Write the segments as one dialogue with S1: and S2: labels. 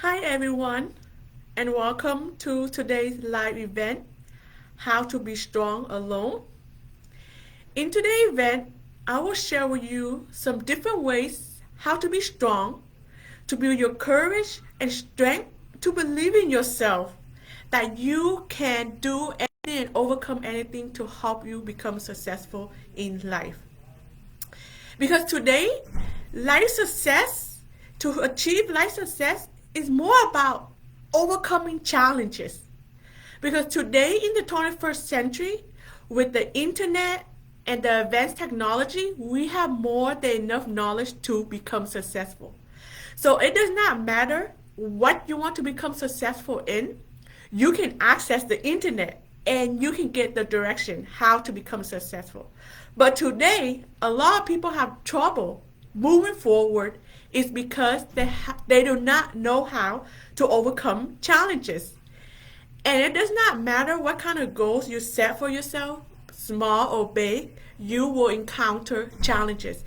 S1: Hi everyone, and welcome to today's live event, How to Be Strong Alone. In today's event, I will share with you some different ways how to be strong, to build your courage and strength to believe in yourself, that you can do anything and overcome anything to help you become successful in life. Because today, life success, to achieve life success, is more about overcoming challenges. Because today, in the 21st century, with the internet and the advanced technology, we have more than enough knowledge to become successful. So it does not matter what you want to become successful in, you can access the internet and you can get the direction how to become successful. But today, a lot of people have trouble moving forward is because they do not know how to overcome challenges. And it does not matter what kind of goals you set for yourself, small or big, you will encounter challenges.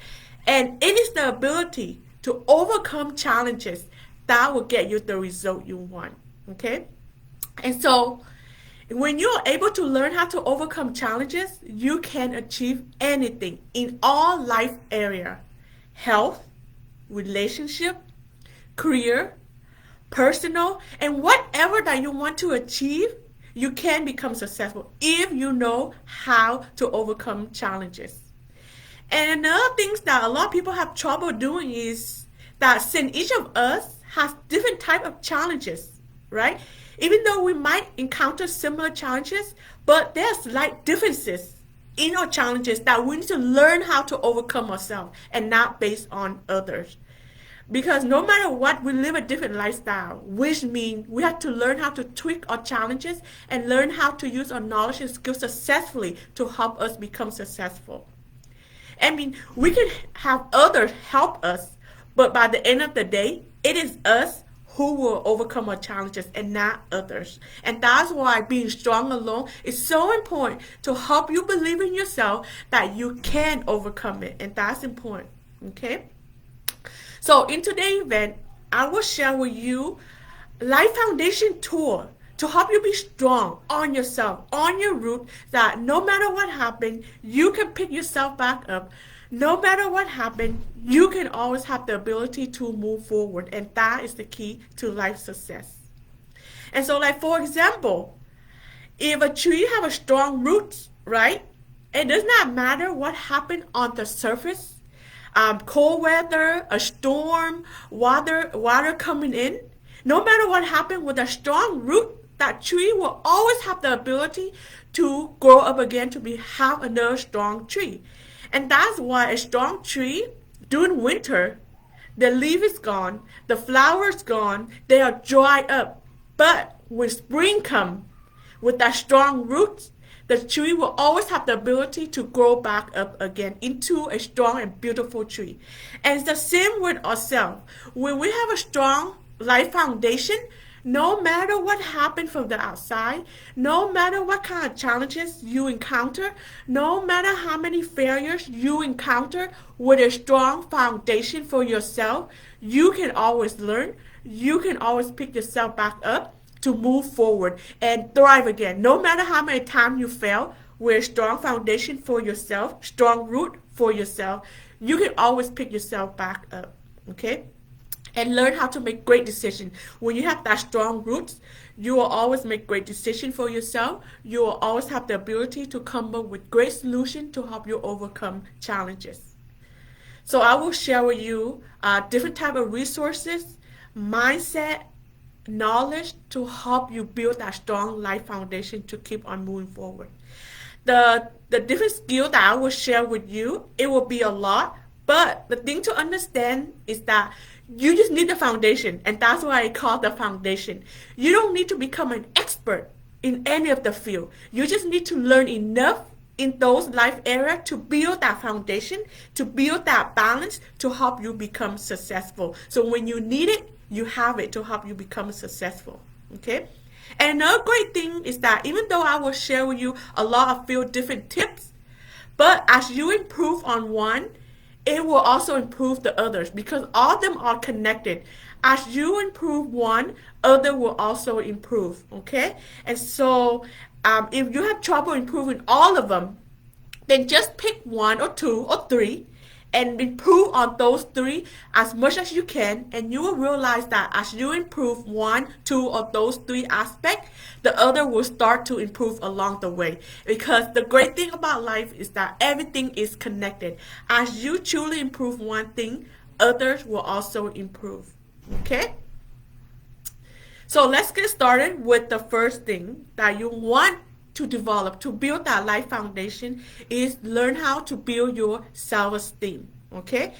S1: And it is the ability to overcome challenges that will get you the result you want. Okay? And so, when you're able to learn how to overcome challenges, you can achieve anything in all life area: health, relationship, career, personal, and whatever that you want to achieve, you can become successful if you know how to overcome challenges. And another things that a lot of people have trouble doing is that since each of us has different type of challenges, right? Even though we might encounter similar challenges, but there's slight differences in our challenges that we need to learn how to overcome ourselves and not based on others. Because no matter what, we live a different lifestyle, which means we have to learn how to tweak our challenges and learn how to use our knowledge and skills successfully to help us become successful. I mean, we can have others help us, but by the end of the day, it is us who will overcome our challenges and not others. And that's why being strong alone is so important to help you believe in yourself that you can overcome it. And that's important. Okay? So in today's event, I will share with you Life Foundation Tour to help you be strong on yourself, on your root, that no matter what happened, you can pick yourself back up. No matter what happened, you can always have the ability to move forward. And that is the key to life success. And so, like for example, if a tree have a strong roots, right? It does not matter what happened on the surface, cold weather, a storm, water coming in. No matter what happened with a strong root, that tree will always have the ability to grow up again to have another strong tree. And that's why a strong tree during winter, the leaf is gone, the flower is gone, they are dried up. But when spring comes, with that strong roots, the tree will always have the ability to grow back up again into a strong and beautiful tree. And it's the same with ourselves. When we have a strong life foundation, no matter what happened from the outside, no matter what kind of challenges you encounter, no matter how many failures you encounter, with a strong foundation for yourself, you can always learn, you can always pick yourself back up to move forward and thrive again. No matter how many times you fail, with a strong foundation for yourself, strong root for yourself, you can always pick yourself back up. Okay? And learn how to make great decisions. When you have that strong roots, you will always make great decisions for yourself. You will always have the ability to come up with great solutions to help you overcome challenges. So I will share with you different type of resources, mindset, knowledge to help you build that strong life foundation to keep on moving forward. The different skill that I will share with you, it will be a lot, but the thing to understand is that you just need the foundation, and that's why I call the foundation. You don't need to become an expert in any of the field. You just need to learn enough in those life areas to build that foundation, to build that balance to help you become successful. So when you need it, you have it to help you become successful. Okay? And another great thing is that even though I will share with you a lot of few different tips, but as you improve on one, it will also improve the others because all of them are connected. As you improve one, other will also improve. Okay, and so if you have trouble improving all of them, then just pick one or two or three and improve on those three as much as you can, and you will realize that as you improve one, two of those three aspects, the other will start to improve along the way. Because the great thing about life is that everything is connected. As you truly improve one thing, others will also improve. Okay? So let's get started with the first thing that you want to develop to build that life foundation is learn how to build your self-esteem. Okay,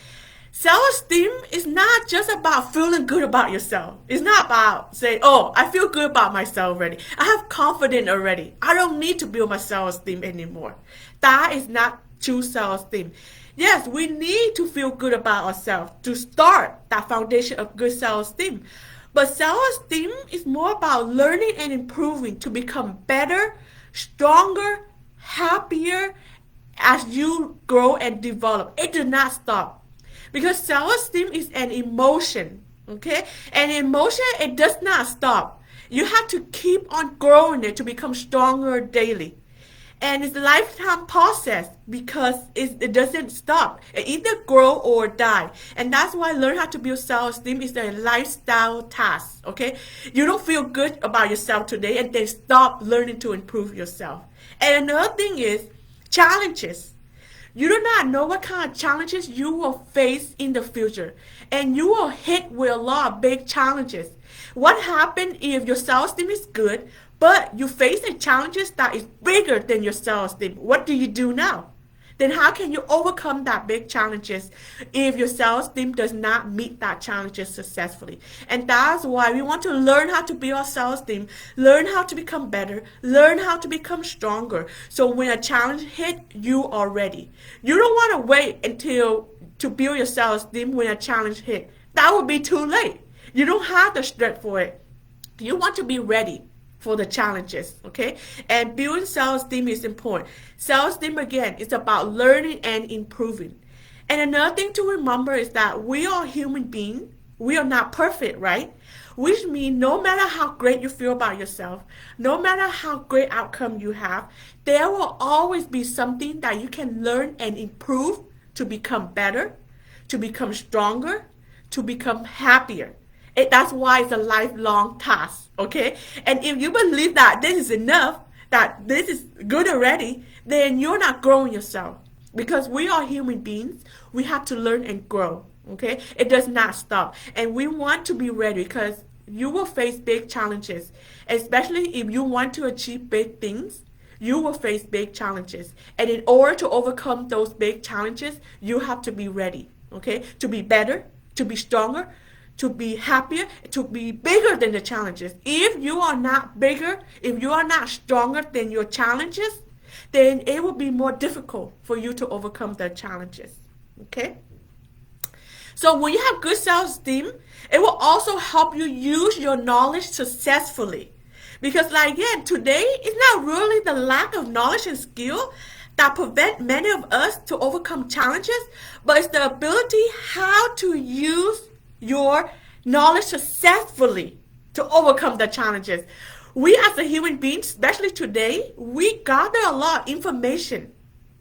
S1: self-esteem is not just about feeling good about yourself. It's not about saying, oh, I feel good about myself already, I have confidence already, I don't need to build my self-esteem anymore. That is not true self-esteem. Yes, we need to feel good about ourselves to start that foundation of good self-esteem. But self-esteem is more about learning and improving to become better, stronger, happier as you grow and develop. It does not stop. Because self-esteem is an emotion, okay? And emotion, it does not stop. You have to keep on growing it to become stronger daily. And it's a lifetime process because it doesn't stop. It either grow or die. And that's why learn how to build self-esteem is a lifestyle task, okay? You don't feel good about yourself today and then stop learning to improve yourself. And another thing is challenges. You do not know what kind of challenges you will face in the future. And you will hit with a lot of big challenges. What happens if your self-esteem is good, but you face a challenges that is bigger than your self-esteem? What do you do now? Then how can you overcome that big challenges if your self-esteem does not meet that challenges successfully? And that's why we want to learn how to build our self-esteem, learn how to become better, learn how to become stronger. So when a challenge hit, you are ready. You don't want to wait until to build your self-esteem when a challenge hit. That would be too late. You don't have the strength for it. You want to be ready for the challenges, okay? And building self-esteem is important. Self-esteem, again, is about learning and improving. And another thing to remember is that we are human beings. We are not perfect, right? Which means no matter how great you feel about yourself, no matter how great outcome you have, there will always be something that you can learn and improve to become better, to become stronger, to become happier. That's why it's a lifelong task, okay? And if you believe that this is enough, that this is good already, then you're not growing yourself. Because we are human beings, we have to learn and grow, okay? It does not stop. And we want to be ready because you will face big challenges. Especially if you want to achieve big things, you will face big challenges. And in order to overcome those big challenges, you have to be ready, okay? To be better, to be stronger, to be happier, to be bigger than the challenges. If you are not bigger, if you are not stronger than your challenges, then it will be more difficult for you to overcome the challenges. Okay? So when you have good self-esteem, it will also help you use your knowledge successfully. Because like again, today it's not really the lack of knowledge and skill that prevent many of us to overcome challenges, but it's the ability how to use your knowledge successfully to overcome the challenges. We as a human being, especially today, we gather a lot of information,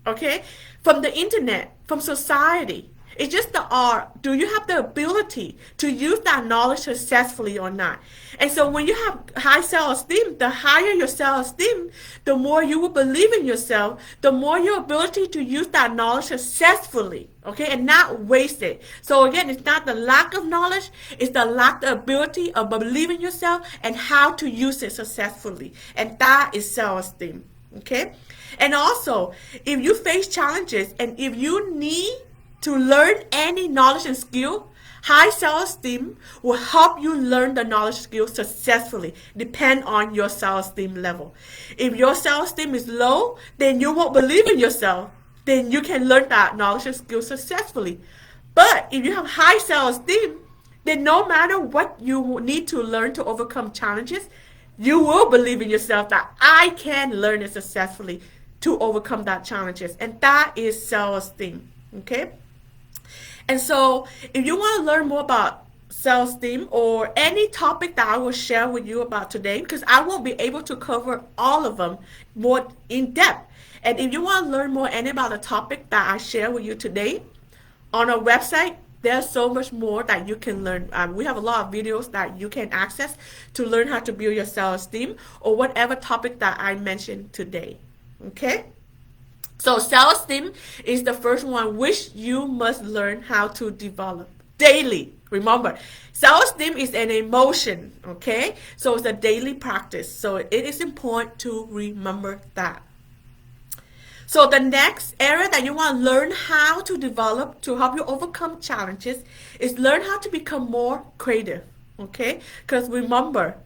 S1: okay, from the internet, from society. It's just the art. Do you have the ability to use that knowledge successfully or not? And so when you have high self-esteem, the higher your self-esteem, the more you will believe in yourself, the more your ability to use that knowledge successfully, okay, and not waste it. So again, it's not the lack of knowledge, it's the lack of ability of believing in yourself and how to use it successfully. And that is self-esteem, okay? And also, if you face challenges and if you need to learn any knowledge and skill, high self-esteem will help you learn the knowledge skill successfully, depend on your self-esteem level. If your self-esteem is low, then you won't believe in yourself. Then you can learn that knowledge and skill successfully. But if you have high self-esteem, then no matter what you need to learn to overcome challenges, you will believe in yourself that I can learn it successfully to overcome that challenges. And that is self-esteem, okay? And so if you want to learn more about self-esteem or any topic that I will share with you about today, because I won't be able to cover all of them more in depth. And if you want to learn more any about the topic that I share with you today, on our website, there's so much more that you can learn. We have a lot of videos that you can access to learn how to build your self-esteem or whatever topic that I mentioned today. Okay? So self-esteem is the first one which you must learn how to develop daily. Remember, self-esteem is an emotion, okay? So it's a daily practice. So it is important to remember that. So the next area that you want to learn how to develop to help you overcome challenges is learn how to become more creative, okay? Because remember,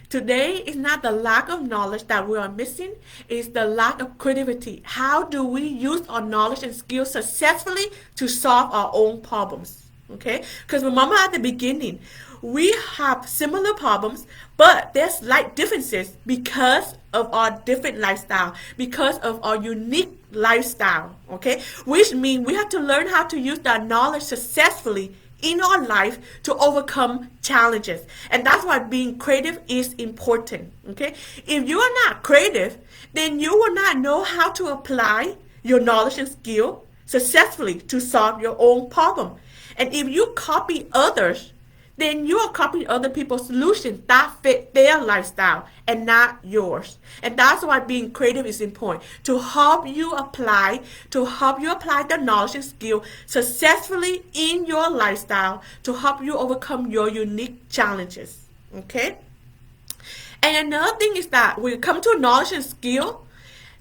S1: today is not the lack of knowledge that we are missing, it's the lack of creativity. How do we use our knowledge and skills successfully to solve our own problems? Okay? Because remember at the beginning, we have similar problems, but there's slight differences because of our different lifestyle, because of our unique lifestyle, okay? Which means we have to learn how to use that knowledge successfully in our life to overcome challenges. And that's why being creative is important, okay? If you are not creative, then you will not know how to apply your knowledge and skill successfully to solve your own problem. And if you copy others, then you are copying other people's solutions that fit their lifestyle and not yours. And that's why being creative is important, to help you apply the knowledge and skill successfully in your lifestyle to help you overcome your unique challenges. Okay? And another thing is that when it comes to knowledge and skill,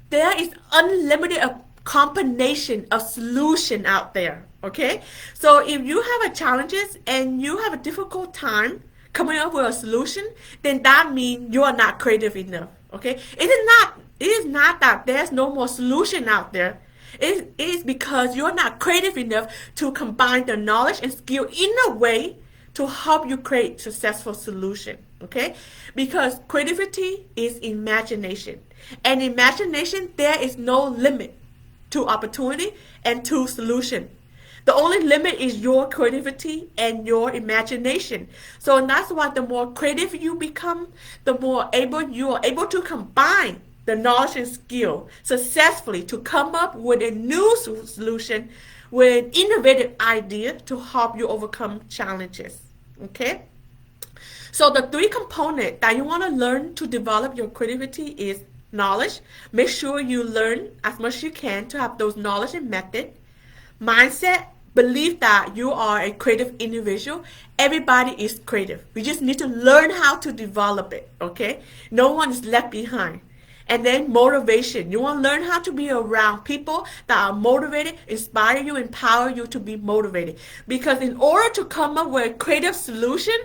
S1: there is unlimited combination of solution out there. Okay, so if you have a challenges and you have a difficult time coming up with a solution, then that means you are not creative enough. Okay, it is not that there's no more solution out there. It is because you're not creative enough to combine the knowledge and skill in a way to help you create successful solution. Okay, because creativity is imagination, and imagination, there is no limit to opportunity and to solution. The only limit is your creativity and your imagination. So that's why the more creative you become, the more able you are able to combine the knowledge and skill successfully to come up with a new solution, with an innovative idea to help you overcome challenges. Okay? So the three components that you want to learn to develop your creativity is knowledge. Make sure you learn as much as you can to have those knowledge and method. Mindset. Believe that you are a creative individual. Everybody is creative. We just need to learn how to develop it, okay? No one is left behind. And then motivation. You want to learn how to be around people that are motivated, inspire you, empower you to be motivated. Because in order to come up with a creative solution,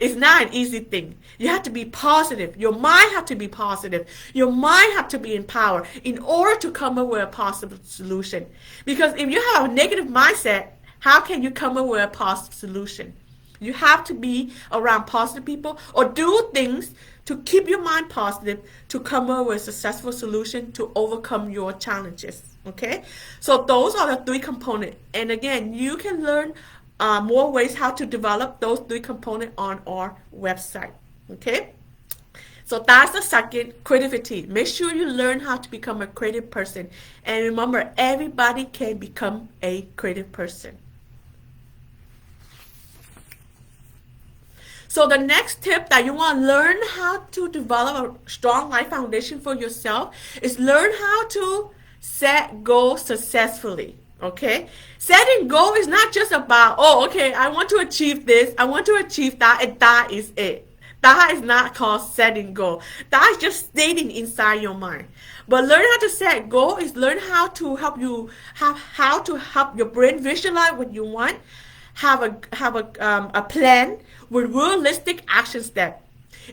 S1: it's not an easy thing. You have to be positive. Your mind has to be positive. Your mind has to be empowered in order to come up with a positive solution. Because if you have a negative mindset, how can you come up with a positive solution? You have to be around positive people or do things to keep your mind positive to come up with a successful solution to overcome your challenges. Okay? So those are the three components. And again, you can learn more ways how to develop those three components on our website. Okay, so that's the second, creativity. Make sure you learn how to become a creative person, and remember, everybody can become a creative person. So the next tip that you want to learn how to develop a strong life foundation for yourself is learn how to set goals successfully. Okay, setting goal is not just about, oh, okay, I want to achieve this, I want to achieve that, and that is it. That is not called setting goal. That is just stating inside your mind. But learn how to set goal is learn how to help your brain visualize what you want, have a plan with realistic action steps.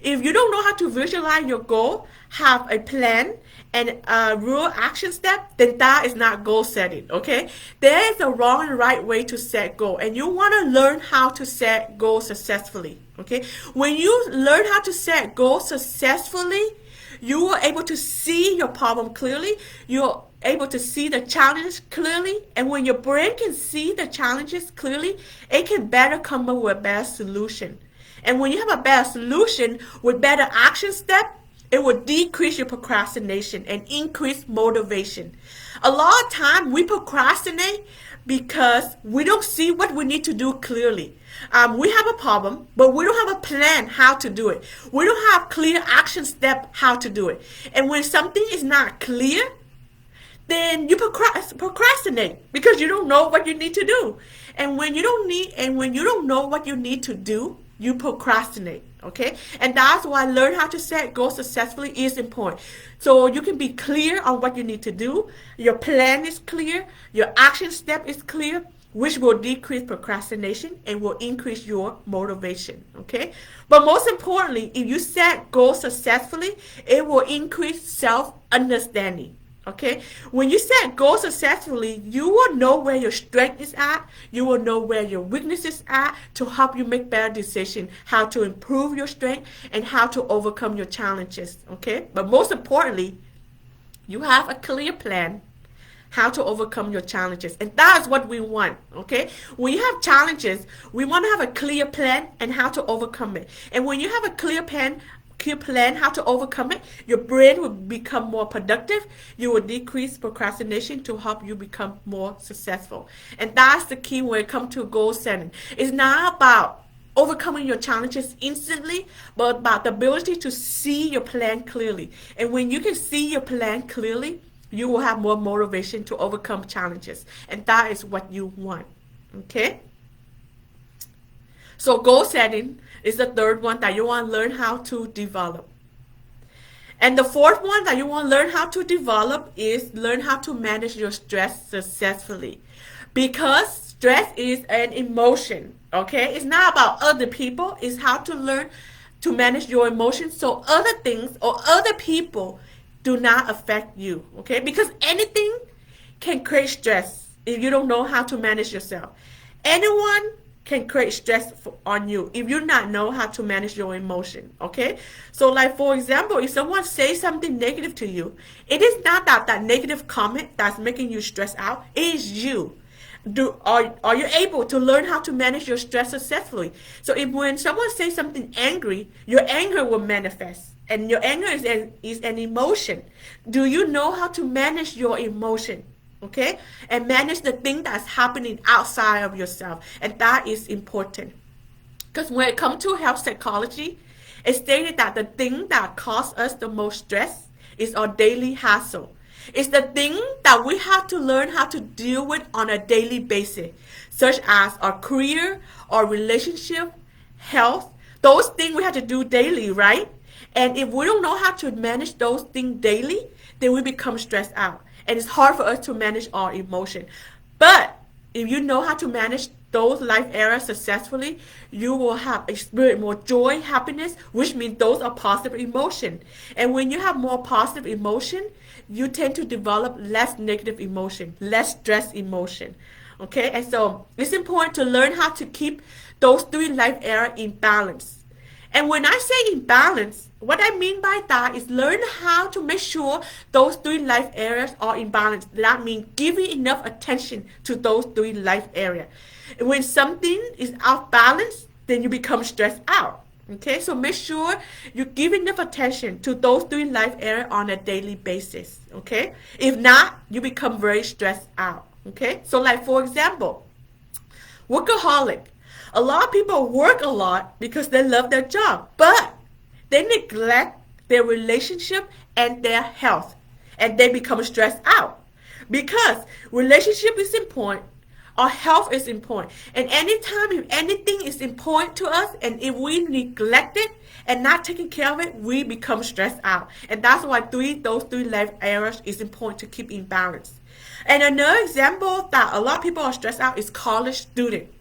S1: If you don't know how to visualize your goal, have a plan and a real action step, then that is not goal setting, okay? There is a wrong and right way to set goal, and you want to learn how to set goals successfully, okay? When you learn how to set goals successfully, you are able to see your problem clearly. You're able to see the challenges clearly, and when your brain can see the challenges clearly, it can better come up with a better solution. And when you have a better solution with better action step, it will decrease your procrastination and increase motivation. A lot of time we procrastinate because we don't see what we need to do clearly. We have a problem, but we don't have a plan how to do it. We don't have clear action step how to do it. And when something is not clear, then you procrastinate because you don't know what you need to do. And when you don't know what you need to do, you procrastinate. Okay, and that's why learn how to set goals successfully is important. So you can be clear on what you need to do. Your plan is clear. Your action step is clear, which will decrease procrastination and will increase your motivation. Okay, but most importantly, if you set goals successfully, it will increase self-understanding. Okay, when you set goals successfully, you will know where your strength is at. You will know where your weaknesses are to help you make better decisions, how to improve your strength and how to overcome your challenges. Okay, but most importantly, you have a clear plan how to overcome your challenges, and that's what we want. Okay, when you have challenges, we want to have a clear plan and how to overcome it. And when you have a clear plan how to overcome it, your brain will become more productive. You will decrease procrastination to help you become more successful. And that's the key when it comes to goal setting. It's not about overcoming your challenges instantly, but about the ability to see your plan clearly. And when you can see your plan clearly, you will have more motivation to overcome challenges. And that is what you want. Okay? So goal setting is the third one that you want to learn how to develop. And the fourth one that you want to learn how to develop is learn how to manage your stress successfully. Because stress is an emotion, okay? It's not about other people. It's how to learn to manage your emotions so other things or other people do not affect you, okay? Because anything can create stress if you don't know how to manage yourself. Anyone can create stress on you if you not know how to manage your emotion. Okay, so like for example, if someone says something negative to you, it is not that negative comment that's making you stress out. It is you. Are you able to learn how to manage your stress successfully? So if when someone says something angry, your anger will manifest, and your anger is an emotion. Do you know how to manage your emotion? Okay, and manage the thing that's happening outside of yourself, and that is important. Because when it comes to health psychology, it's stated that the thing that causes us the most stress is our daily hassle. It's the thing that we have to learn how to deal with on a daily basis, such as our career, our relationship, health. Those things we have to do daily, right? And if we don't know how to manage those things daily, then we become stressed out. And it's hard for us to manage our emotion. But if you know how to manage those life areas successfully, you will have experience more joy, happiness, which means those are positive emotion. And when you have more positive emotion, you tend to develop less negative emotion, less stress emotion. Okay, and so it's important to learn how to keep those three life areas in balance. And when I say in balance, what I mean by that is learn how to make sure those three life areas are in balance. That means giving enough attention to those three life areas. When something is out of balance, then you become stressed out. Okay, so make sure you give enough attention to those three life areas on a daily basis. Okay, if not, you become very stressed out. Okay, so like for example, workaholic. A lot of people work a lot because they love their job, but they neglect their relationship and their health, and they become stressed out because relationship is important, our health is important, and anytime if anything is important to us, and if we neglect it and not taking care of it, we become stressed out. And that's why those three life areas is important to keep in balance. And another example that a lot of people are stressed out is college students.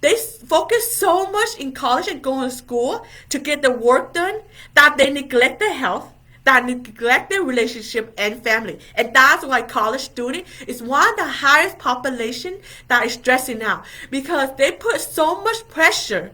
S1: They focus so much in college and going to school to get the work done that they neglect their health, that neglect their relationship and family. And that's why college student is one of the highest population that is stressing out, because they put so much pressure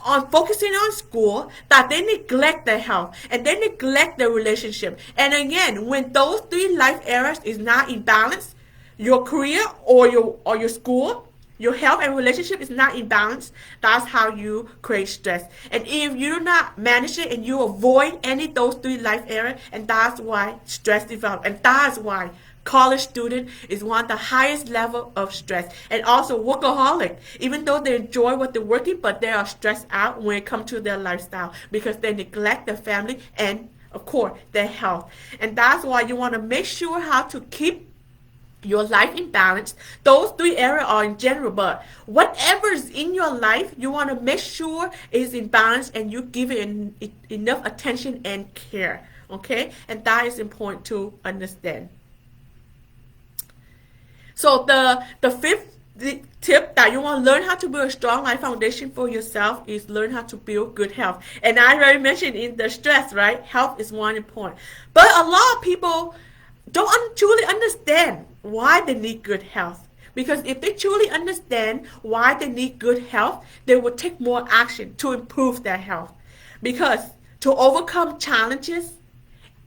S1: on focusing on school that they neglect their health and they neglect their relationship. And again, when those three life areas is not in balance, your career or your school, your health and relationship is not in balance, that's how you create stress. And if you do not manage it and you avoid any of those three life areas, and that's why stress develops. And that's why college student is one of the highest level of stress. And also workaholic, even though they enjoy what they're working, but they are stressed out when it comes to their lifestyle because they neglect their family and of course their health. And that's why you want to make sure how to keep your life in balance. Those three areas are in general, but whatever is in your life, you want to make sure is in balance and you give it enough attention and care. Okay, and that is important to understand. So the fifth tip that you want to learn how to build a strong life foundation for yourself is learn how to build good health. And I already mentioned in the stress, right? Health is one important, but a lot of people don't truly understand why they need good health. Because if they truly understand why they need good health, they will take more action to improve their health. Because to overcome challenges,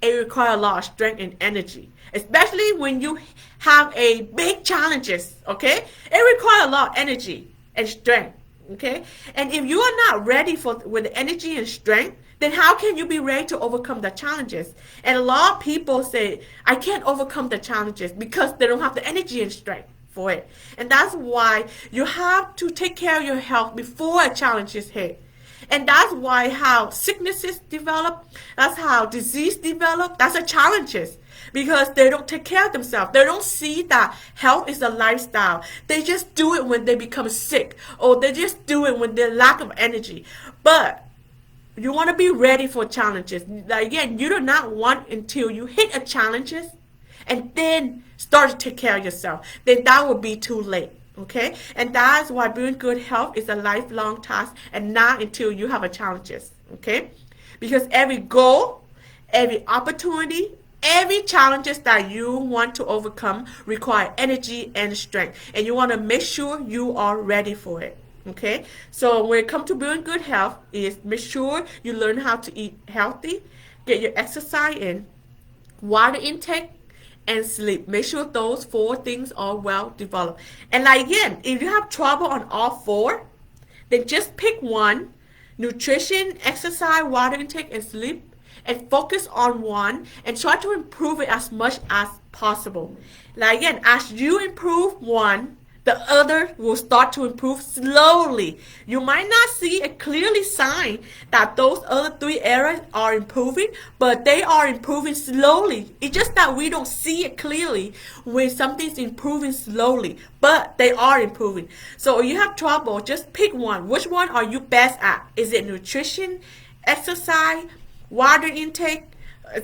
S1: it requires a lot of strength and energy. Especially when you have a big challenges, okay? It requires a lot of energy and strength, okay? And if you are not ready with the energy and strength, then how can you be ready to overcome the challenges? And a lot of people say, I can't overcome the challenges because they don't have the energy and strength for it. And that's why you have to take care of your health before a challenge is hit. And that's why how sicknesses develop, that's how disease develop, that's the challenges. Because they don't take care of themselves. They don't see that health is a lifestyle. They just do it when they become sick, or they just do it when they lack of energy. But you want to be ready for challenges. Again, you do not want until you hit a challenges and then start to take care of yourself. Then that will be too late. Okay? And that's why building good health is a lifelong task and not until you have a challenges. Okay? Because every goal, every opportunity, every challenges that you want to overcome require energy and strength. And you want to make sure you are ready for it. Okay, so when it comes to building good health, is make sure you learn how to eat healthy, get your exercise in, water intake, and sleep. Make sure those four things are well developed. And again, if you have trouble on all four, then just pick one: nutrition, exercise, water intake, and sleep, and focus on one and try to improve it as much as possible. Like again, as you improve one, the other will start to improve slowly. You might not see a clearly sign that those other three areas are improving, but they are improving slowly. It's just that we don't see it clearly when something's improving slowly, but they are improving. So if you have trouble, just pick one. Which one are you best at? Is it nutrition, exercise, water intake,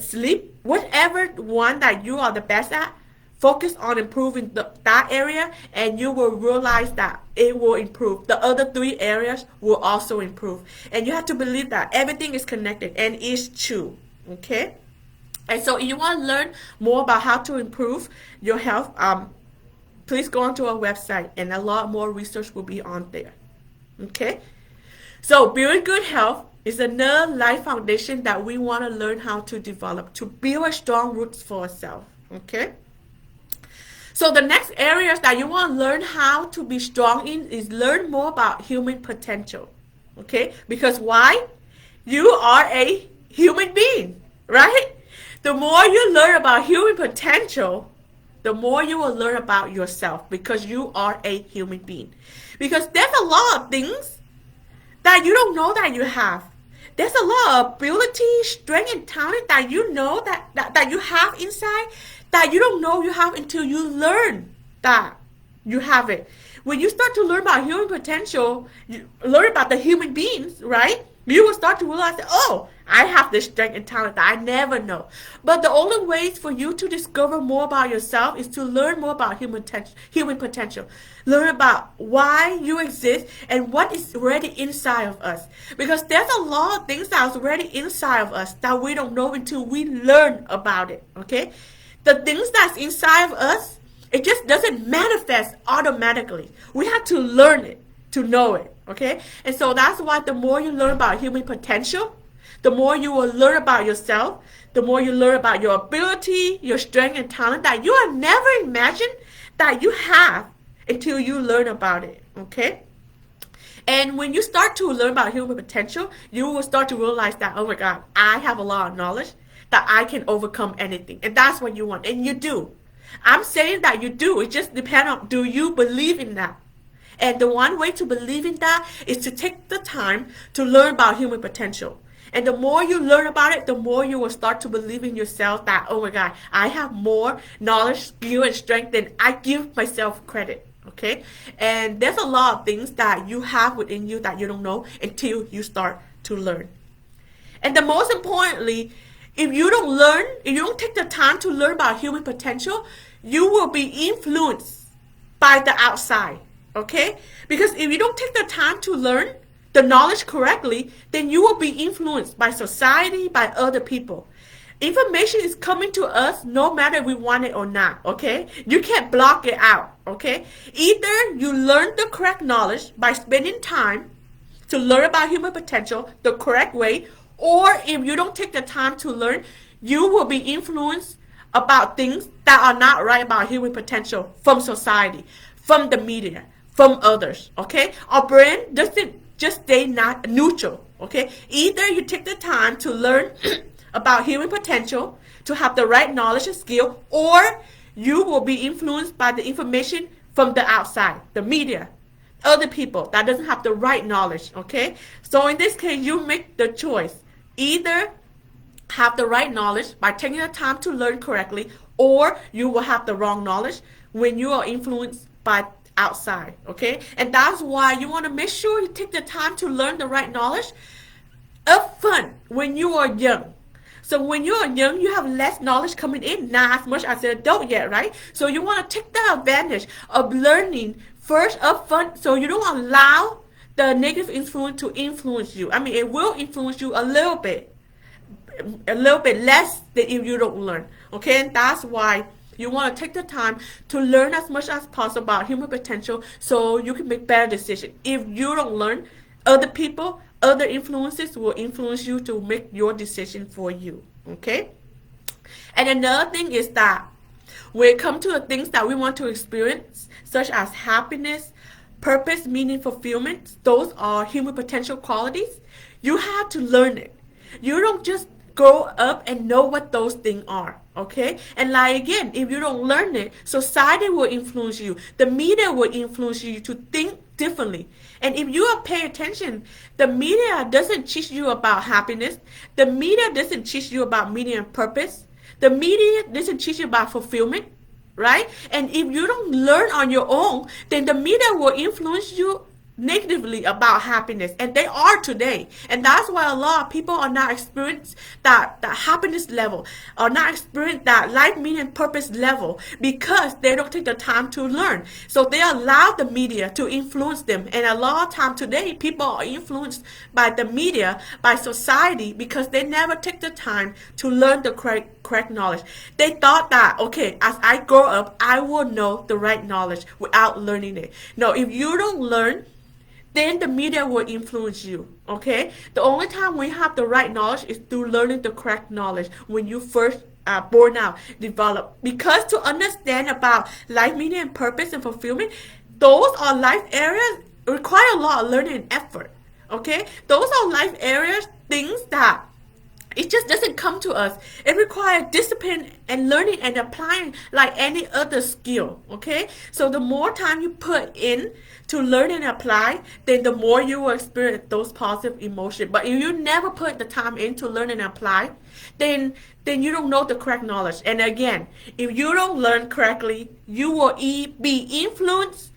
S1: sleep? Whatever one that you are the best at, focus on improving that area, and you will realize that it will improve. The other three areas will also improve. And you have to believe that everything is connected and is true. Okay? And so if you want to learn more about how to improve your health, please go onto our website, and a lot more research will be on there. Okay? So building good health is another life foundation that we want to learn how to develop to build a strong roots for ourselves. Okay? So the next areas that you want to learn how to be strong in is learn more about human potential. Okay? Because why? You are a human being, right? The more you learn about human potential, the more you will learn about yourself, because you are a human being. Because there's a lot of things that you don't know that you have. There's a lot of ability, strength, and talent that you know that you have inside that you don't know you have until you learn that you have it. When you start to learn about human potential, you learn about the human beings, right? You will start to realize that, oh, I have this strength and talent that I never know. But the only ways for you to discover more about yourself is to learn more about human potential. Learn about why you exist and what is already inside of us. Because there's a lot of things that's already inside of us that we don't know until we learn about it, okay? The things that's inside of us, it just doesn't manifest automatically. We have to learn it to know it, Okay? And so that's why the more you learn about human potential, the more you will learn about yourself, the more you learn about your ability, your strength and talent that you have never imagined that you have until you learn about it. Okay? And when you start to learn about human potential, you will start to realize that, oh my God, I have a lot of knowledge that I can overcome anything. And that's what you want. And you do. I'm saying that you do. It just depends on, do you believe in that? And the one way to believe in that is to take the time to learn about human potential. And the more you learn about it, the more you will start to believe in yourself that, oh my God, I have more knowledge, skill, and strength than I give myself credit. Okay? And there's a lot of things that you have within you that you don't know until you start to learn. And the most importantly, if you don't take the time to learn about human potential, you will be influenced by the outside. Okay? Because if you don't take the time to learn the knowledge correctly, then you will be influenced by society, by other people. Information is coming to us no matter if we want it or not, okay? You can't block it out, okay? Either you learn the correct knowledge by spending time to learn about human potential the correct way, or if you don't take the time to learn, you will be influenced about things that are not right about human potential from society, from the media, from others, okay? Our brain doesn't just stay not neutral, okay? Either you take the time to learn about human potential, to have the right knowledge and skill, or you will be influenced by the information from the outside, the media, other people that doesn't have the right knowledge, okay? So in this case, you make the choice. Either have the right knowledge by taking the time to learn correctly, or you will have the wrong knowledge when you are influenced by outside, okay? And that's why you want to make sure you take the time to learn the right knowledge up front when you are young. So when you are young, you have less knowledge coming in, not as much as an adult yet, right? So you want to take the advantage of learning first up front, so you don't allow the negative influence to influence you. I mean, it will influence you a little bit less than if you don't learn, okay? And that's why you want to take the time to learn as much as possible about human potential so you can make better decisions. If you don't learn, other people, other influences will influence you to make your decision for you, okay? And another thing is that when it comes to the things that we want to experience, such as happiness, purpose, meaning, fulfillment, those are human potential qualities. You have to learn it. You don't just grow up and know what those things are, okay? And like again, if you don't learn it, society will influence you. The media will influence you to think differently. And if you are paying attention, the media doesn't teach you about happiness. The media doesn't teach you about meaning and purpose. The media doesn't teach you about fulfillment, right? And if you don't learn on your own, then the media will influence you negatively about happiness, and they are today. And that's why a lot of people are not experiencing that happiness level, are not experiencing that life meaning and purpose level, because they don't take the time to learn. So they allow the media to influence them, and a lot of time today people are influenced by the media, by society, because they never take the time to learn the correct knowledge. They thought that, okay, as I grow up, I will know the right knowledge without learning it. No, if you don't learn, then the media will influence you, okay? The only time we have the right knowledge is through learning the correct knowledge when you first born out, develop. Because to understand about life meaning and purpose and fulfillment, those are life areas require a lot of learning and effort, okay? Those are life areas, things that it just doesn't come to us. It requires discipline and learning and applying like any other skill, okay? So the more time you put in to learn and apply, then the more you will experience those positive emotions. But if you never put the time in to learn and apply, then you don't know the correct knowledge. And again, if you don't learn correctly, you will be influenced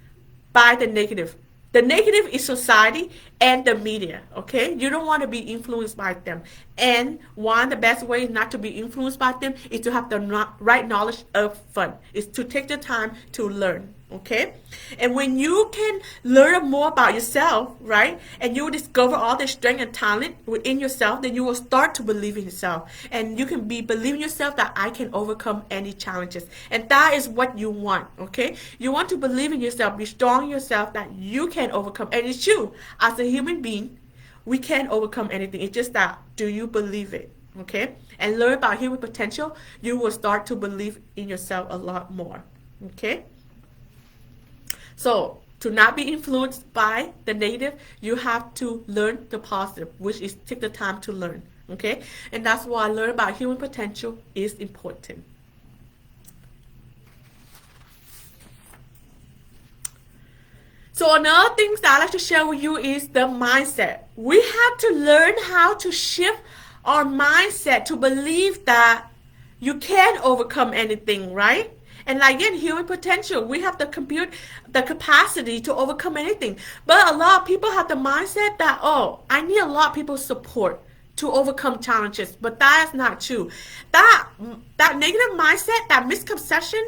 S1: by the negative. The negative is society and the media, okay? You don't want to be influenced by them. And the best way not to be influenced by them is to have the right knowledge up front, is to take the time to learn, Okay, and when you can learn more about yourself, right, and you discover all the strength and talent within yourself, then you will start to believe in yourself, and you can be believe in yourself that I can overcome any challenges, and that is what you want. Okay, you want to believe in yourself, be strong in yourself, that you can overcome, and it's true. As a human being, we can overcome anything. It's just that, do you believe it? Okay, and learn about human potential, you will start to believe in yourself a lot more. Okay. So, to not be influenced by the negative, you have to learn the positive, which is take the time to learn. Okay? And that's why learn about human potential is important. So another thing that I like to share with you is the mindset. We have to learn how to shift our mindset to believe that you can overcome anything, right? And like in human potential, we have the capacity to overcome anything. But a lot of people have the mindset that, oh, I need a lot of people's support to overcome challenges. But that is not true. That negative mindset, that misconception,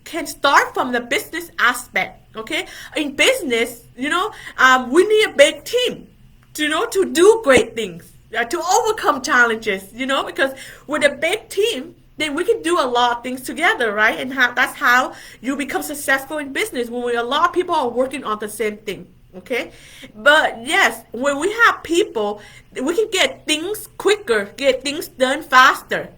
S1: can start from the business aspect. Okay, in business, we need a big team, to do great things, to overcome challenges. Because with a big team, then we can do a lot of things together, right? And that's how you become successful in business, when a lot of people are working on the same thing. Okay, but yes, when we have people, we can get things quicker, get things done faster.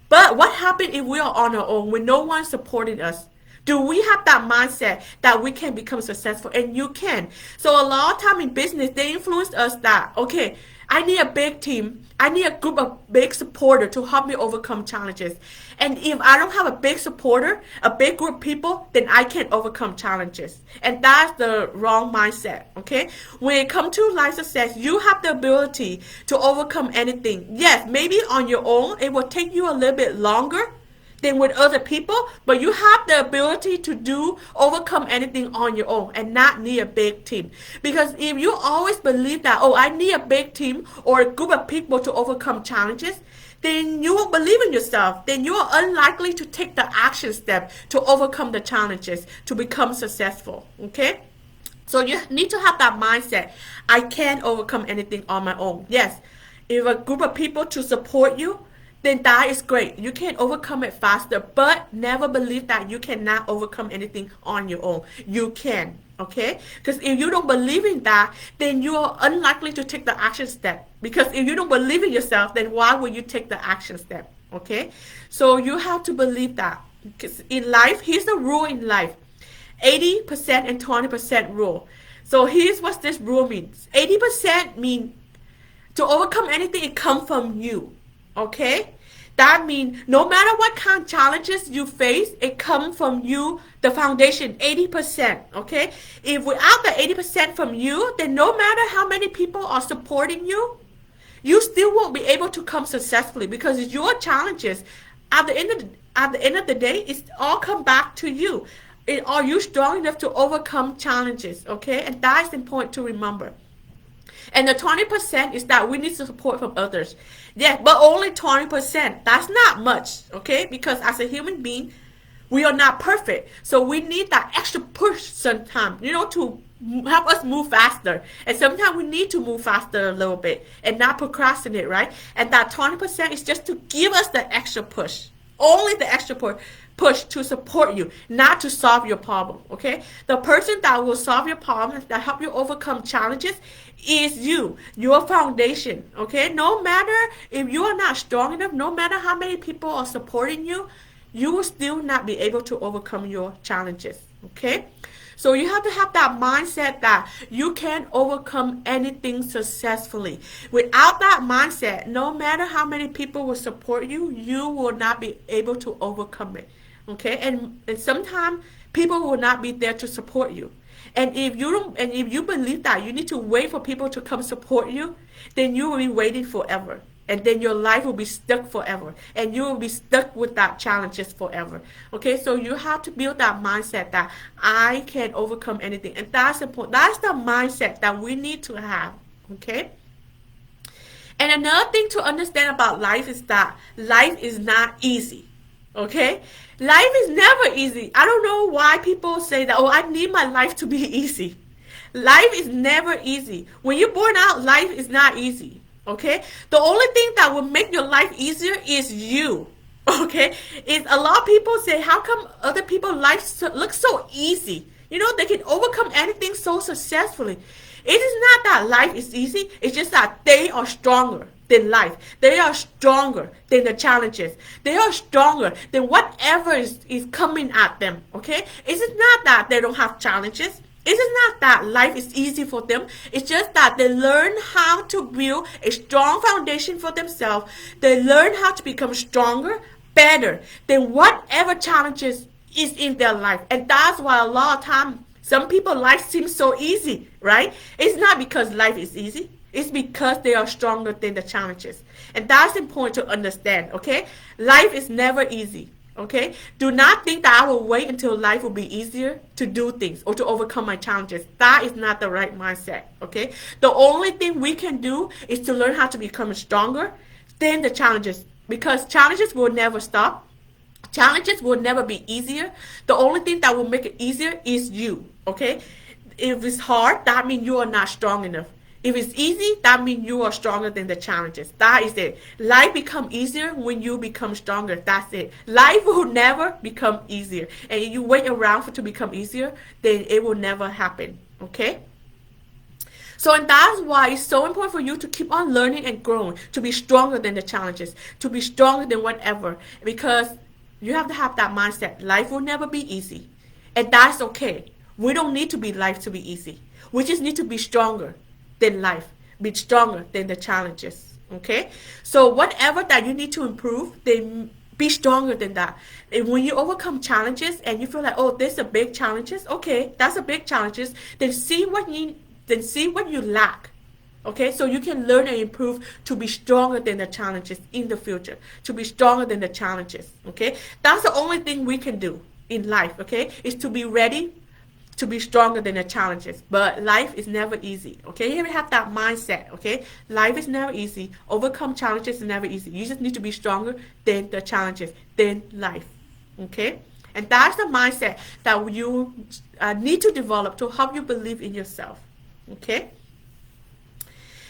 S1: But what happens if we are on our own, when no one's supporting us? Do we have that mindset that we can become successful? And you can. So a lot of time in business, they influence us that, okay, I need a big team. I need a group of big supporters to help me overcome challenges. And if I don't have a big supporter, a big group of people, then I can't overcome challenges. And that's the wrong mindset, okay? When it comes to life success, you have the ability to overcome anything. Yes, maybe on your own, it will take you a little bit longer than with other people, but you have the ability to overcome anything on your own and not need a big team. Because if you always believe that, oh, I need a big team or a group of people to overcome challenges, then you won't believe in yourself. Then you are unlikely to take the action step to overcome the challenges, to become successful. Okay? So you need to have that mindset. I can overcome anything on my own. Yes, if a group of people to support you, then that is great. You can overcome it faster, but never believe that you cannot overcome anything on your own. You can, okay? Because if you don't believe in that, then you are unlikely to take the action step. Because if you don't believe in yourself, then why would you take the action step, okay? So you have to believe that. Because in life, here's the rule in life. 80% and 20% rule. So here's what this rule means. 80% means to overcome anything, it comes from you. Okay? That means no matter what kind of challenges you face, it comes from you, the foundation, 80%. Okay? If without the 80% from you, then no matter how many people are supporting you, you still won't be able to come successfully, because it's your challenges. At the end of the day, it's all come back to you. Are you strong enough to overcome challenges? Okay? And that is important to remember. And the 20% is that we need support from others. Yeah, but only 20%. That's not much, okay? Because as a human being, we are not perfect. So we need that extra push sometimes, to help us move faster. And sometimes we need to move faster a little bit and not procrastinate, right? And that 20% is just to give us the extra push. Only the extra push to support you, not to solve your problem, okay? The person that will solve your problems, that help you overcome challenges, is you, your foundation, okay? No matter if you are not strong enough, no matter how many people are supporting you, you will still not be able to overcome your challenges, okay? So you have to have that mindset that you can overcome anything successfully. Without that mindset, no matter how many people will support you, you will not be able to overcome it. Okay, and sometimes people will not be there to support you. And if you believe that you need to wait for people to come support you, then you will be waiting forever. And then your life will be stuck forever. And you will be stuck with that challenges forever. Okay, so you have to build that mindset that I can overcome anything. And that's important. That's the mindset that we need to have. Okay? And another thing to understand about life is that life is not easy. Okay? Life is never easy. I don't know why people say that, oh, I need my life to be easy. Life is never easy. When you're born out, life is not easy. Okay? The only thing that will make your life easier is you. Okay? Is a lot of people say, how come other people's lives look so easy? You know, they can overcome anything so successfully. It is not that life is easy, it's just that they are stronger than life. They are stronger than the challenges. They are stronger than whatever is coming at them. Okay? It is not that they don't have challenges. It is not that life is easy for them. It's just that they learn how to build a strong foundation for themselves. They learn how to become stronger, better than whatever challenges is in their life. And that's why a lot of time some people life seems so easy, right? It's not because life is easy. It's because they are stronger than the challenges. And that's important to understand, okay? Life is never easy. Okay? Do not think that I will wait until life will be easier to do things or to overcome my challenges. That is not the right mindset. Okay? The only thing we can do is to learn how to become stronger than the challenges, because challenges will never stop. Challenges will never be easier. The only thing that will make it easier is you. Okay? If it's hard, that means you are not strong enough. If it's easy, that means you are stronger than the challenges. That is it. Life becomes easier when you become stronger. That's it. Life will never become easier. And if you wait around for it to become easier, then it will never happen. Okay? So, and that's why it's so important for you to keep on learning and growing, to be stronger than the challenges, to be stronger than whatever. Because you have to have that mindset. Life will never be easy. And that's okay. We don't need to be life to be easy. We just need to be stronger than life, be stronger than the challenges. Okay? So whatever that you need to improve, then be stronger than that. And when you overcome challenges and you feel like, oh, this is a big challenges, okay, that's a big challenges, then see what you lack. Okay, so you can learn and improve to be stronger than the challenges in the future, to be stronger than the challenges. Okay, that's the only thing we can do in life. Okay, is to be ready to be stronger than the challenges. But life is never easy. Okay, you have that mindset. Okay, life is never easy. Overcome challenges is never easy. You just need to be stronger than the challenges, than life. Okay, and that's the mindset that you need to develop to help you believe in yourself. Okay.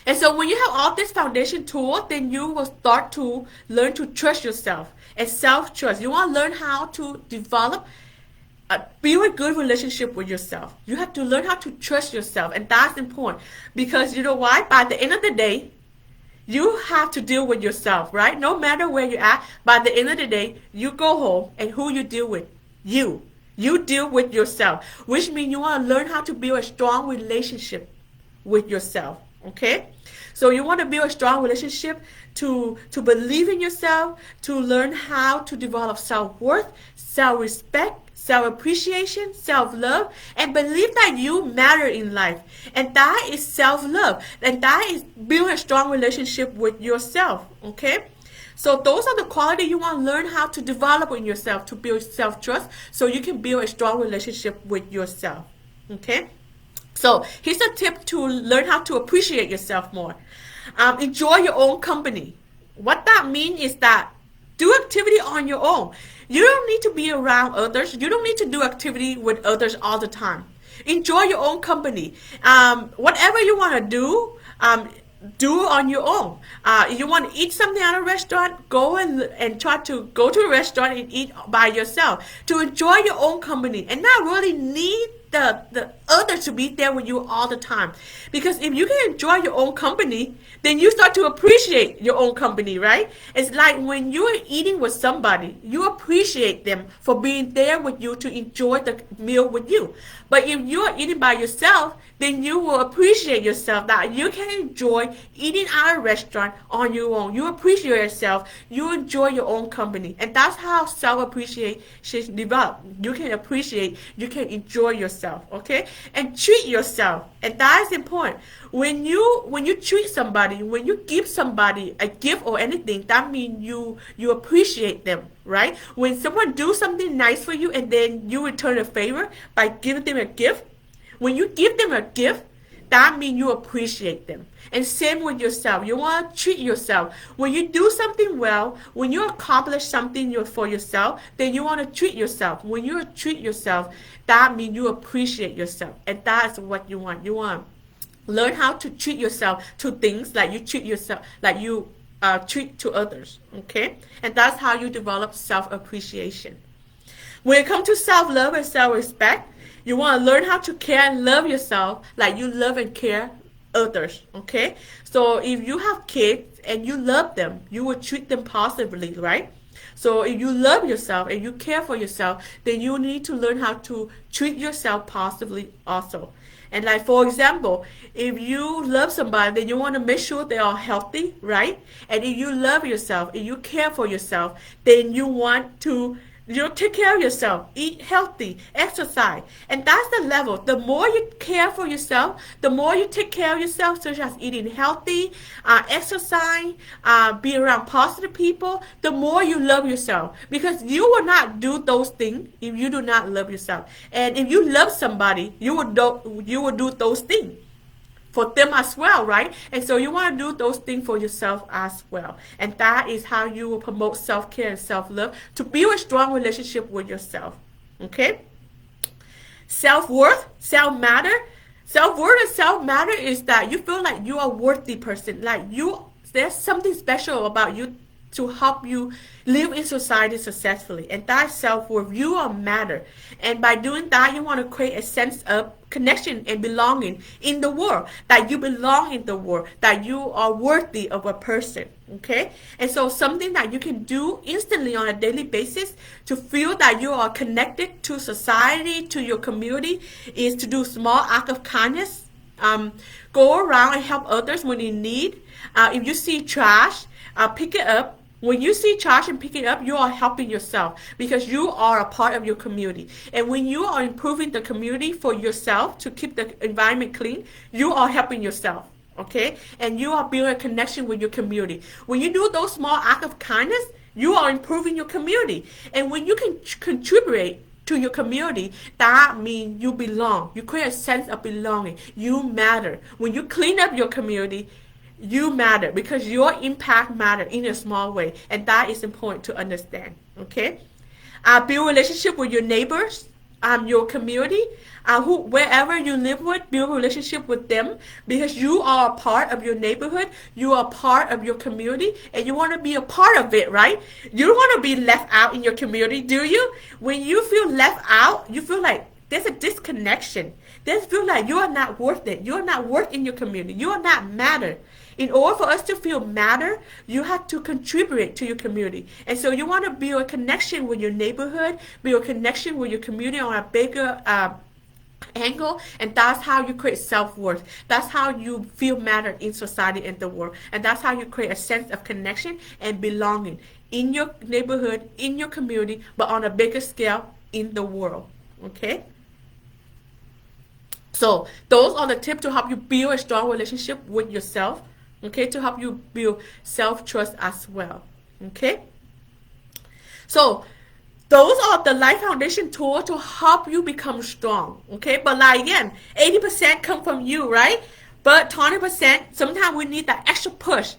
S1: And so when you have all this foundation tool, then you will start to learn to trust yourself and self-trust. You want to learn how to develop, build a good relationship with yourself. You have to learn how to trust yourself, and that's important because you know why? By the end of the day, you have to deal with yourself, right? No matter where you're at, by the end of the day, you go home, and who you deal with? You. You deal with yourself, which means you want to learn how to build a strong relationship with yourself. Okay, so you want to build a strong relationship to believe in yourself, to learn how to develop self-worth, self-respect, self-appreciation, self-love, and believe that you matter in life. And that is self-love, and that is building a strong relationship with yourself. Okay, so those are the qualities you want to learn how to develop in yourself to build self-trust, so you can build a strong relationship with yourself. Okay. So here's a tip to learn how to appreciate yourself more. Enjoy your own company. What that means is that do activity on your own. You don't need to be around others. You don't need to do activity with others all the time. Enjoy your own company. Whatever you want to do on your own. You want to eat something at a restaurant, go and try to go to a restaurant and eat by yourself. To enjoy your own company and not really need the others to be there with you all the time. Because if you can enjoy your own company, then you start to appreciate your own company, right? It's like when you're eating with somebody, you appreciate them for being there with you to enjoy the meal with you. But if you're eating by yourself, then you will appreciate yourself that you can enjoy eating at a restaurant on your own. You appreciate yourself. You enjoy your own company. And that's how self-appreciation develops. You can appreciate, you can enjoy yourself, okay? And treat yourself. And that is important. When you treat somebody, when you give somebody a gift or anything, that means you appreciate them, right? When someone do something nice for you and then you return a favor by giving them a gift, when you give them a gift, that means you appreciate them. And same with yourself. You want to treat yourself. When you do something well, when you accomplish something for yourself, then you want to treat yourself. When you treat yourself, that means you appreciate yourself. And that's what you want. You want to learn how to treat yourself to things like you treat yourself, like you treat to others. Okay? And that's how you develop self-appreciation. When it comes to self-love and self-respect, you want to learn how to care and love yourself like you love and care others. Okay? So if you have kids and you love them, you will treat them positively, right? So if you love yourself and you care for yourself, then you need to learn how to treat yourself positively also. And like for example, if you love somebody, then you want to make sure they are healthy, right? And if you love yourself, if you care for yourself, then you want to take care of yourself, eat healthy, exercise. And that's the level. The more you care for yourself, the more you take care of yourself, such as eating healthy, exercise, be around positive people, the more you love yourself. Because you will not do those things if you do not love yourself. And if you love somebody, you will do those things for them as well, right? And so you want to do those things for yourself as well. And that is how you will promote self-care and self-love to build a strong relationship with yourself. Okay? Self-worth, self-matter. Self-worth and self-matter is that you feel like you are a worthy person. Like there's something special about you to help you live in society successfully. And that's self-worth. You are matter. And by doing that, you want to create a sense of connection and belonging in the world. That you belong in the world. That you are worthy of a person. Okay? And so something that you can do instantly on a daily basis to feel that you are connected to society, to your community, is to do small acts of kindness. Go around and help others when you need. If you see trash, pick it up. When you see trash and pick it up, you are helping yourself because you are a part of your community. And when you are improving the community for yourself to keep the environment clean, you are helping yourself. Okay? And you are building a connection with your community. When you do those small acts of kindness, you are improving your community. And when you can contribute to your community, that means you belong. You create a sense of belonging. You matter. When you clean up your community, you matter because your impact matters in a small way, and that is important to understand. Okay, build relationship with your neighbors, your community, wherever you live with. Build a relationship with them because you are a part of your neighborhood. You are a part of your community, and you want to be a part of it, right? You don't want to be left out in your community, do you? When you feel left out, you feel like there's a disconnection. There's feel like you are not worth it. You are not worth in your community. You are not matter. In order for us to feel matter, you have to contribute to your community. And so you want to build a connection with your neighborhood, build a connection with your community on a bigger angle, and that's how you create self-worth. That's how you feel matter in society and the world. And that's how you create a sense of connection and belonging in your neighborhood, in your community, but on a bigger scale in the world. Okay? So those are the tips to help you build a strong relationship with yourself. Okay, to help you build self-trust as well. Okay, so those are the life foundation tools to help you become strong. Okay, but like again, 80% come from you, right? But 20%, sometimes we need that extra push.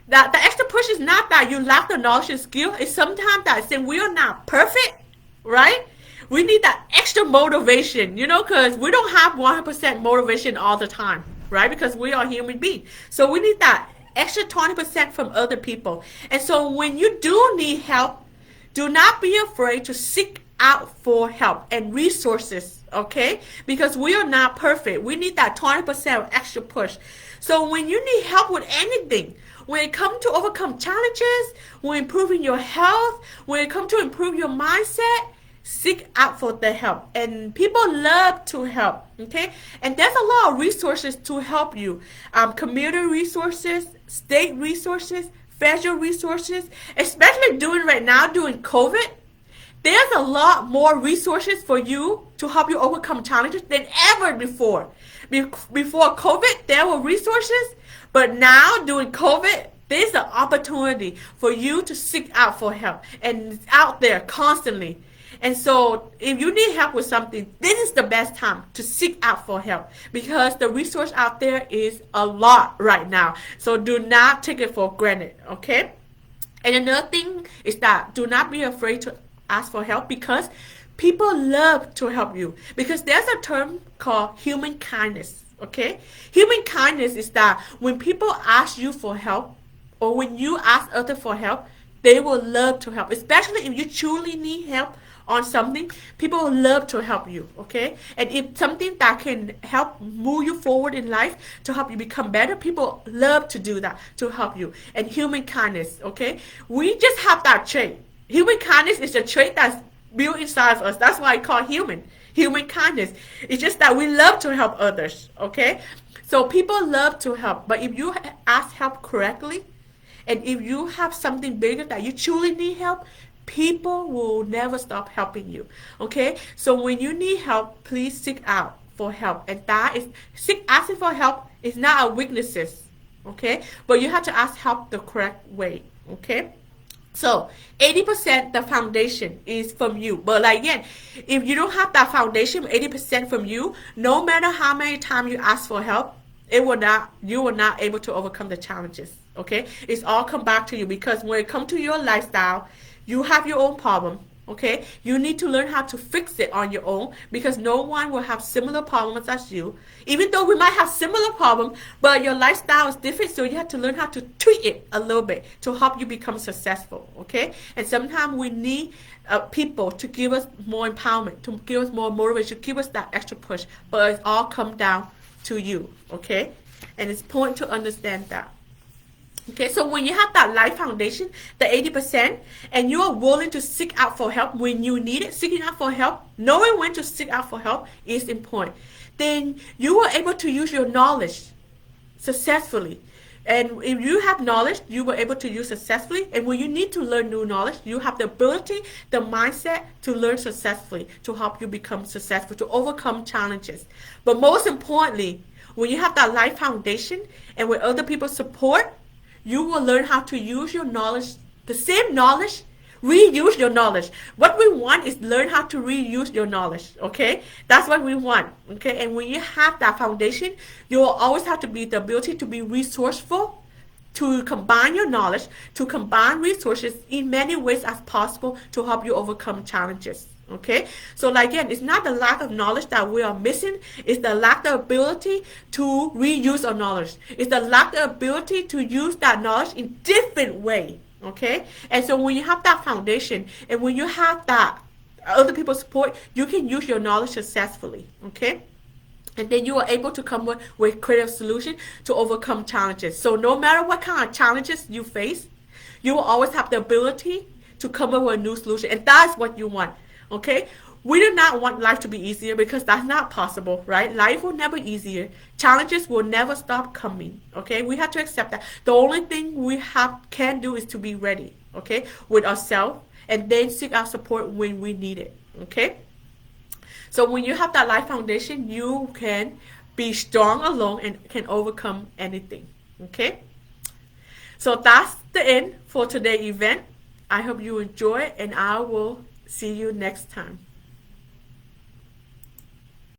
S1: That the extra push is not that you lack the knowledge and skill. It's sometimes that saying we are not perfect, right? We need that extra motivation, because we don't have 100% motivation all the time. Right? Because we are human beings. So we need that extra 20% from other people. And so when you do need help, do not be afraid to seek out for help and resources, okay? Because we are not perfect. We need that 20% of extra push. So when you need help with anything, when it comes to overcome challenges, when improving your health, when it comes to improve your mindset, seek out for the help. And people love to help, okay? And there's a lot of resources to help you. Community resources, state resources, federal resources, especially right now during COVID. There's a lot more resources for you to help you overcome challenges than ever before. Before COVID, there were resources, but now during COVID, there's an opportunity for you to seek out for help. And it's out there constantly. And so if you need help with something, this is the best time to seek out for help because the resource out there is a lot right now. So do not take it for granted, okay? And another thing is that do not be afraid to ask for help because people love to help you. Because there's a term called human kindness, okay? Human kindness is that when people ask you for help or when you ask others for help, they will love to help. Especially if you truly need help on something, people will love to help you, okay? And if something that can help move you forward in life to help you become better, people love to do that to help you. And human kindness, okay? We just have that trait. Human kindness is a trait that's built inside of us. That's why I call human kindness. It's just that we love to help others, okay? So people love to help, but if you ask help correctly, and if you have something bigger that you truly need help, people will never stop helping you, okay? So when you need help, please seek out for help, and that is asking for help is not a weaknesses, okay? But you have to ask help the correct way, okay? So 80% the foundation is from you. But like again, if you don't have that foundation, 80% from you, no matter how many times you ask for help, you will not able to overcome the challenges. Okay? It's all come back to you because when it comes to your lifestyle, you have your own problem. Okay? You need to learn how to fix it on your own because no one will have similar problems as you. Even though we might have similar problems, but your lifestyle is different, so you have to learn how to tweak it a little bit to help you become successful. Okay? And sometimes we need people to give us more empowerment, to give us more motivation, to give us that extra push. But it all comes down to you. Okay? And it's important to understand that. Okay, so when you have that life foundation, the 80%, and you are willing to seek out for help when you need it, seeking out for help, knowing when to seek out for help is important. Then you are able to use your knowledge successfully. And if you have knowledge, you were able to use successfully. And when you need to learn new knowledge, you have the ability, the mindset to learn successfully, to help you become successful, to overcome challenges. But most importantly, when you have that life foundation and with other people's support, you will learn how to use your knowledge, the same knowledge, reuse your knowledge. What we want is learn how to reuse your knowledge, okay? That's what we want, okay? And when you have that foundation, you will always have to be the ability to be resourceful, to combine your knowledge, to combine resources in many ways as possible to help you overcome challenges. Okay, so like again, it's not the lack of knowledge that we are missing, it's the lack of ability to reuse our knowledge. It's the lack of ability to use that knowledge in different way. Okay, and so when you have that foundation and when you have that other people's support, you can use your knowledge successfully. Okay, and then you are able to come up with creative solution to overcome challenges. So no matter what kind of challenges you face, you will always have the ability to come up with a new solution, and that's what you want. Okay, we do not want life to be easier because that's not possible, right? Life will never be easier. Challenges will never stop coming. Okay, we have to accept that. The only thing we can do is to be ready. Okay, with ourselves and then seek our support when we need it. Okay, so when you have that life foundation, you can be strong alone and can overcome anything. Okay, so that's the end for today's event. I hope you enjoy it, and I will see you next time.